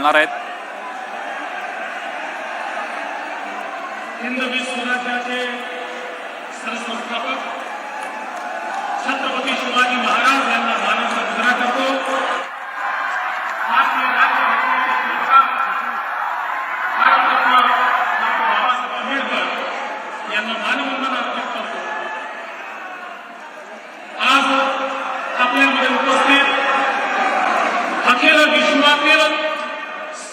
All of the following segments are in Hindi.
बोलणार आहेत। हिंदवी स्वराज्याचे संस्थापक छत्रपती शिवाजी महाराज यांना मानाचा मुजरा करतो। आपले राज्यघटनेचे शिल्पकार भारतरत्न डॉक्टर बाबासाहेब आंबेडकर यांना मानवंदना अर्पण करतो। आज आपल्यामध्ये उपस्थित अखिल विश्वातील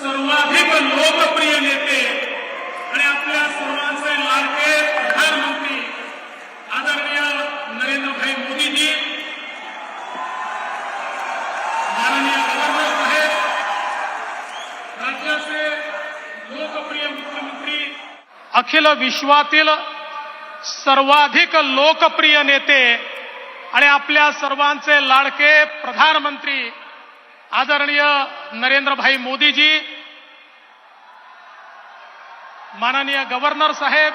सर्वाधिक लोकप्रिय नेते आणि आपल्या सर्वांचे लाडके प्रधानमंत्री आदरणीय नरेंद्रभाई मोदीजी, माननीय गव्हर्नर साहेब, राज्याचे लोकप्रिय मुख्यमंत्री, अखिल विश्वातील सर्वाधिक लोकप्रिय नेते आणि आपल्या सर्वांचे लाडके प्रधानमंत्री आदरणीय नरेंद्रभाई मोदीजी, माननीय गव्हर्नर साहेब,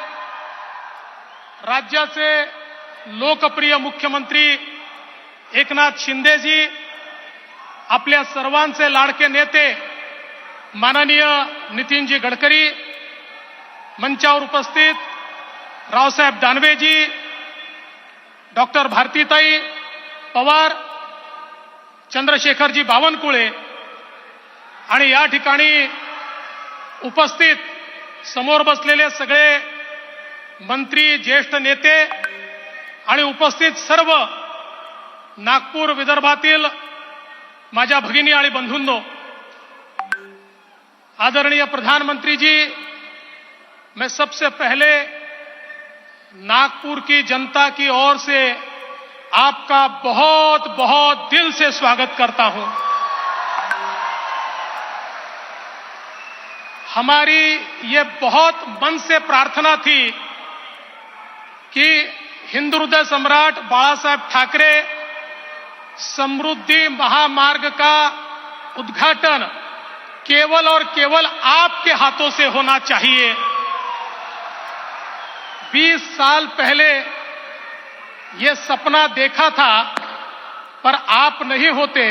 राज्याचे लोकप्रिय मुख्यमंत्री एकनाथ शिंदेजी, आपल्या सर्वांचे लाडके नेते माननीय नितीनजी गडकरी, मंचावर उपस्थित रावसाहेब दानवेजी, डॉक्टर भारतीताई पवार, चंद्रशेखरजी बावनकुळे आणि या ठिकाणी उपस्थित समोर बसलेले सगळे मंत्री, ज्येष्ठ नेते आणि उपस्थित सर्व नागपूर विदर्भातील माझ्या भगिनी आणि बंधूंनो, आदरणीय प्रधानमंत्री जी, मैं सबसे पहले नागपुर की जनता की ओर से आपका बहुत बहुत दिल से स्वागत करता हूं। हमारी ये बहुत मन से प्रार्थना थी कि हिंदू हृदय सम्राट बाला साहेब ठाकरे समृद्धि महामार्ग का उद्घाटन केवल और केवल आपके हाथों से होना चाहिए। 20 साल पहले ये सपना देखा था, पर आप नहीं होते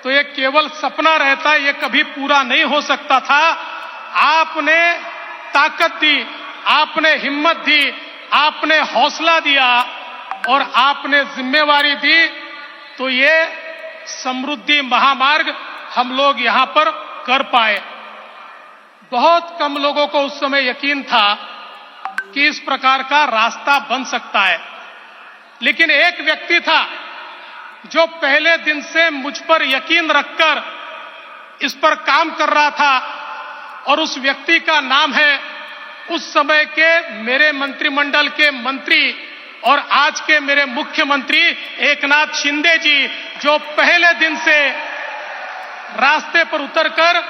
तो ये केवल सपना रहता, ये कभी पूरा नहीं हो सकता था। आपने ताकत दी, आपने हिम्मत दी, आपने हौसला दिया और आपने जिम्मेवारी दी, तो ये समृद्धि महामार्ग हम लोग यहां पर कर पाए। बहुत कम लोगों को उस समय यकीन था कि इस प्रकार का रास्ता बन सकता है, लेकिन एक व्यक्ति था जो पहले दिन से मुझ पर यकीन रखकर इस पर काम कर रहा था, और उस व्यक्ति का नाम है उस समय के मेरे मंत्रिमंडल के मंत्री और आज के मेरे मुख्यमंत्री एकनाथ शिंदे जी, जो पहले दिन से रास्ते पर उतरकर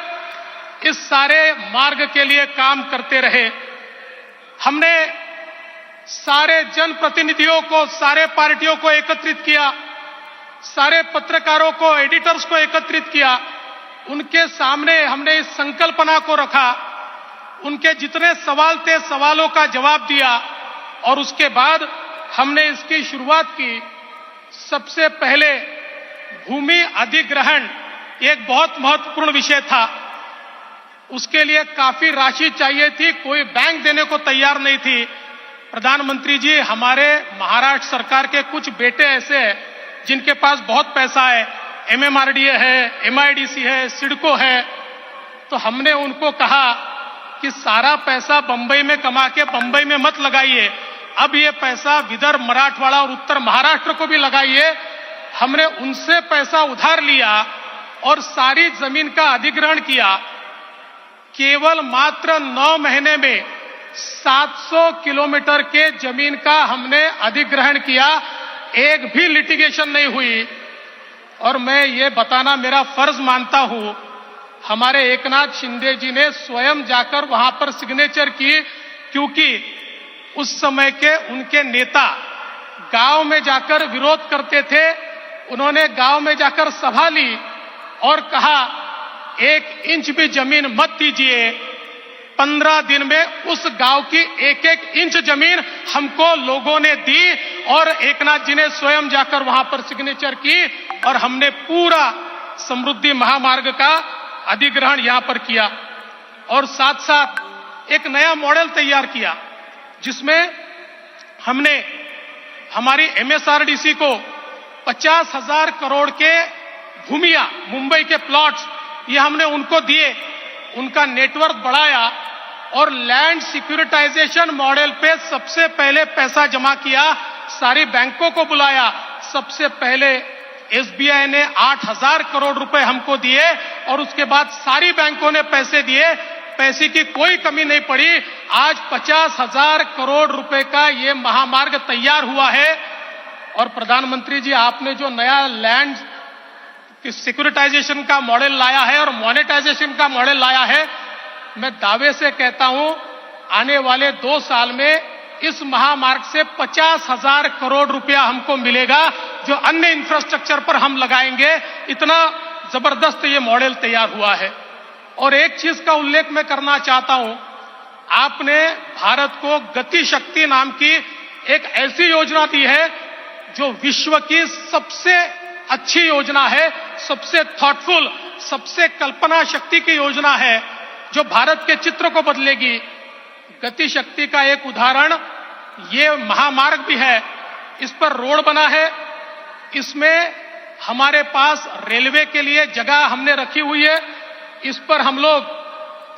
इस सारे मार्ग के लिए काम करते रहे। हमने सारे जनप्रतिनिधियों को, सारे पार्टियों को एकत्रित किया, सारे पत्रकारों को, एडिटर्स को एकत्रित किया, उनके सामने हमने इस संकल्पना को रखा, उनके जितने सवाल थे सवालों का जवाब दिया और उसके बाद हमने इसकी शुरुआत की। सबसे पहले भूमि अधिग्रहण एक बहुत महत्वपूर्ण विषय था, उसके लिए काफी राशि चाहिए थी, कोई बैंक देने को तैयार नहीं थी। प्रधानमंत्री जी, हमारे महाराष्ट्र सरकार के कुछ बेटे ऐसे हैं जिनके पास बहुत पैसा है, एमएमआरडीए है, एमआईडीसी है, सिडको है, तो हमने उनको कहा कि सारा पैसा बंबई में कमा के बंबई में मत लगाइए, अब ये पैसा विदर्भ, मराठवाड़ा और उत्तर महाराष्ट्र को भी लगाइए। हमने उनसे पैसा उधार लिया और सारी जमीन का अधिग्रहण किया। केवल मात्र 9 महीने में 700 किलोमीटर के जमीन का हमने अधिग्रहण किया, एक भी लिटिगेशन नहीं हुई। और मैं ये बताना मेरा फर्ज मानता हूं, हमारे एकनाथ शिंदे जी ने स्वयं जाकर वहां पर सिग्नेचर की, क्योंकि उस समय के उनके नेता गांव में जाकर विरोध करते थे। उन्होंने गांव में जाकर सभा ली और कहा 1 इंच भी जमीन मत दीजिए। 15 दिन में उस गांव की 1-1 इंच जमीन हमको लोगों ने दी और एकनाथ जी ने स्वयं जाकर वहां पर सिग्नेचर की और हमने पूरा समृद्धि महामार्ग का अधिग्रहण यहां पर किया और साथ साथ एक नया मॉडल तैयार किया जिसमें हमने हमारी एमएसआरडीसी को 50,000 करोड़ के भूमिया मुंबई के प्लॉट्स ये हमने उनको दिए, उनका नेटवर्क बढ़ाया और लैंड सिक्योरिटाइजेशन मॉडल पे सबसे पहले पैसा जमा किया, सारी बैंकों को बुलाया, सबसे पहले एसबीआई ने 8,000 करोड़ रुपए हमको दिए और उसके बाद सारी बैंकों ने पैसे दिए, पैसे की कोई कमी नहीं पड़ी। आज 50,000 करोड़ रुपए का ये महामार्ग तैयार हुआ है और प्रधानमंत्री जी आपने जो नया लैंड सिक्योरिटाइजेशन का मॉडल लाया है और मोनेटाइजेशन का मॉडल लाया है, मैं दावे से कहता हूं आने वाले 2 साल में इस महामार्ग से 50,000 करोड़ रुपया हमको मिलेगा जो अन्य इंफ्रास्ट्रक्चर पर हम लगाएंगे। इतना जबरदस्त ये मॉडल तैयार हुआ है। और एक चीज का उल्लेख मैं करना चाहता हूं, आपने भारत को गति शक्ति नाम की एक ऐसी योजना दी है जो विश्व की सबसे अच्छी योजना है, सबसे थॉटफुल, सबसे कल्पना शक्ति की योजना है जो भारत के चित्र को बदलेगी। गति शक्ति का एक उदाहरण ये महामार्ग भी है, इस पर रोड बना है, इसमें हमारे पास रेलवे के लिए जगह हमने रखी हुई है, इस पर हम लोग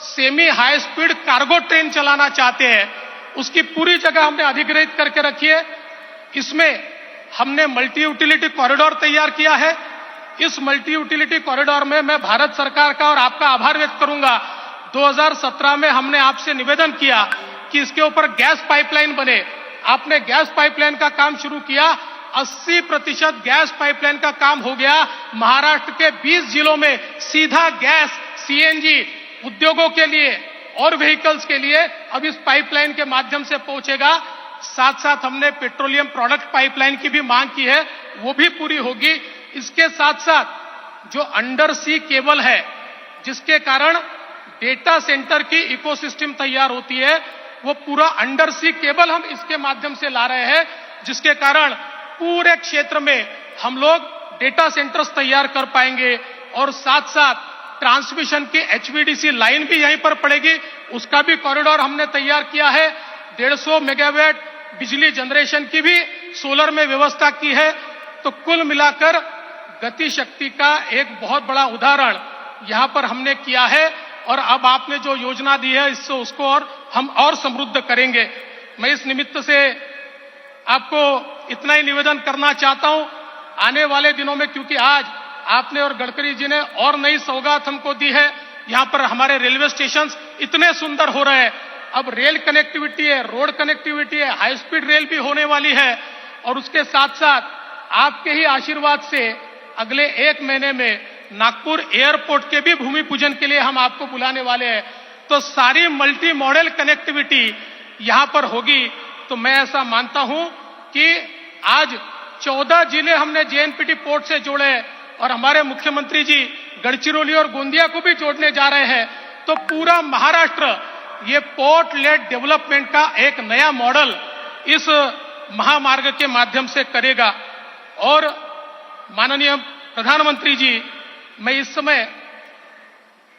semi high speed cargo train चलाना चाहते हैं, उसकी पूरी जगह हमने अधिग्रहित करके रखी है। इसमें हमने मल्टी यूटिलिटी कॉरिडोर तैयार किया है। इस मल्टी यूटिलिटी कॉरिडोर में मैं भारत सरकार का और आपका आभार व्यक्त करूंगा। 2017 में हमने आपसे निवेदन किया कि इसके ऊपर गैस पाइपलाइन बने, आपने गैस पाइपलाइन का काम शुरू किया, 80% गैस पाइपलाइन का काम हो गया। महाराष्ट्र के 20 जिलों में सीधा गैस सीएनजी उद्योगों के लिए और व्हीकल्स के लिए अब इस पाइपलाइन के माध्यम से पहुंचेगा। साथ साथ हमने पेट्रोलियम प्रोडक्ट पाइपलाइन की भी मांग की है, वो भी पूरी होगी। इसके साथ साथ जो अंडर सी केबल है जिसके कारण डेटा सेंटर की इकोसिस्टम तैयार होती है, वो पूरा अंडर सी केबल हम इसके माध्यम से ला रहे हैं, जिसके कारण पूरे क्षेत्र में हम लोग डेटा सेंटर्स तैयार कर पाएंगे। और साथ साथ ट्रांसमिशन की एचवीडीसी लाइन भी यहीं पर पड़ेगी, उसका भी कॉरिडोर हमने तैयार किया है। 150 मेगावाट बिजली जनरेशन की भी सोलर में व्यवस्था की है। तो कुल मिलाकर गति शक्ति का एक बहुत बड़ा उदाहरण यहां पर हमने किया है और अब आपने जो योजना दी है इससे उसको और हम और समृद्ध करेंगे। मैं इस निमित्त से आपको इतना ही निवेदन करना चाहता हूं, आने वाले दिनों में, क्योंकि आज आपने और गडकरी जी ने और नई सौगात हमको दी है, यहां पर हमारे रेलवे स्टेशन इतने सुंदर हो रहे हैं, अब रेल कनेक्टिविटी है, रोड कनेक्टिविटी है, हाई स्पीड रेल भी होने वाली है। और उसके साथ साथ आपके ही आशीर्वाद से अगले 1 महीने में नागपुर एयरपोर्ट के भी भूमि पूजन के लिए हम आपको बुलाने वाले हैं। तो सारी मल्टी मॉडल कनेक्टिविटी यहां पर होगी। तो मैं ऐसा मानता हूं कि आज 14 जिले हमने जेएनपीटी पोर्ट से जोड़े और हमारे मुख्यमंत्री जी गढ़चिरौली और गोंदिया को भी जोड़ने जा रहे हैं। तो पूरा महाराष्ट्र ये पोर्ट लेड डेवलपमेंट का एक नया मॉडल इस महामार्ग के माध्यम से करेगा। और माननीय प्रधानमंत्री जी, मैं इस समय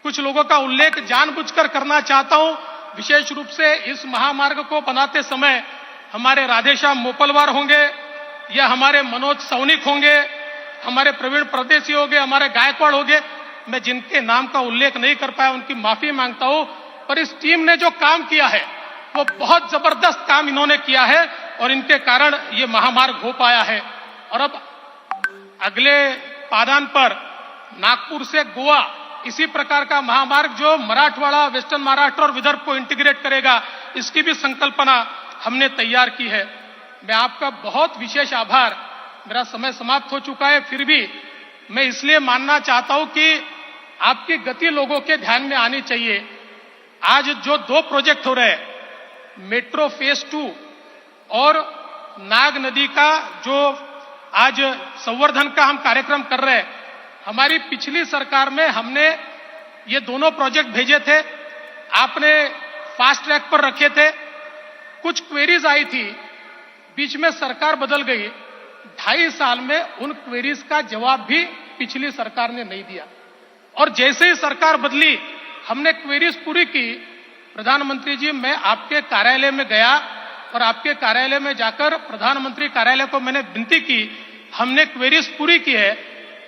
कुछ लोगों का उल्लेख जानबूझकर करना चाहता हूं। विशेष रूप से इस महामार्ग को बनाते समय हमारे राधेश्याम मोपलवार होंगे या हमारे मनोज सौनिक होंगे, हमारे प्रवीण परदेसी होंगे, हमारे गायकवाड़ होंगे, मैं जिनके नाम का उल्लेख नहीं कर पाया उनकी माफी मांगता हूं। पर इस टीम ने जो काम किया है वो बहुत जबरदस्त काम इन्होंने किया है और इनके कारण ये महामार्ग हो पाया है। और अब अगले पादान पर नागपुर से गोवा इसी प्रकार का महामार्ग जो मराठवाड़ा, वेस्टर्न महाराष्ट्र और विदर्भ को इंटीग्रेट करेगा, इसकी भी संकल्पना हमने तैयार की है। मैं आपका बहुत विशेष आभार, मेरा समय समाप्त हो चुका है, फिर भी मैं इसलिए मानना चाहता हूं कि आपकी गति लोगों के ध्यान में आनी चाहिए। आज जो 2 प्रोजेक्ट हो रहे हैं, मेट्रो फेज 2 और नाग नदी का जो आज संवर्धन का हम कार्यक्रम कर रहे हैं, हमारी पिछली सरकार में हमने ये दोनों प्रोजेक्ट भेजे थे, आपने फास्ट ट्रैक पर रखे थे। कुछ क्वेरीज आई थी, बीच में सरकार बदल गई, 2.5 साल में उन क्वेरीज का जवाब भी पिछली सरकार ने नहीं दिया। और जैसे ही सरकार बदली हमने क्वेरीज पूरी की। प्रधानमंत्री जी, मैं आपके कार्यालय में गया और आपके कार्यालय में जाकर प्रधानमंत्री कार्यालय को मैंने विनती की, हमने क्वेरीज पूरी की है।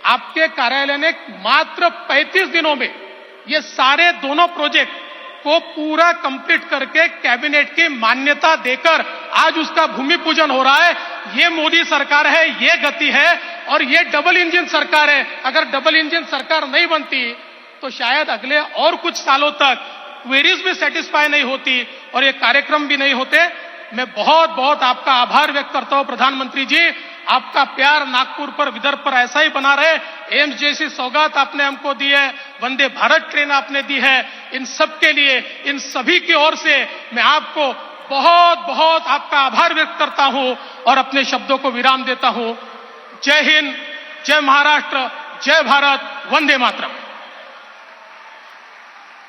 आपके कार्यालय ने मात्र 35 दिनों में ये सारे दोनों प्रोजेक्ट को पूरा कंप्लीट करके कैबिनेट की मान्यता देकर आज उसका भूमि पूजन हो रहा है। ये मोदी सरकार है, ये गति है और ये डबल इंजन सरकार है। अगर डबल इंजन सरकार नहीं बनती तो शायद अगले और कुछ सालों तक क्वेरीज भी सेटिस्फाई नहीं होती और ये कार्यक्रम भी नहीं होते। मैं बहुत बहुत आपका आभार व्यक्त करता हूं प्रधानमंत्री जी। आपका प्यार नागपुर पर, विदर्भ पर ऐसा ही बना रहे। एम्स जैसी सौगात आपने हमको दी है, वंदे भारत ट्रेन आपने दी है, इन सब के लिए, इन सभी की ओर से मैं आपको बहुत बहुत आपका आभार व्यक्त करता हूं और अपने शब्दों को विराम देता हूं। जय हिंद, जय महाराष्ट्र, जय भारत, वंदे मातरम।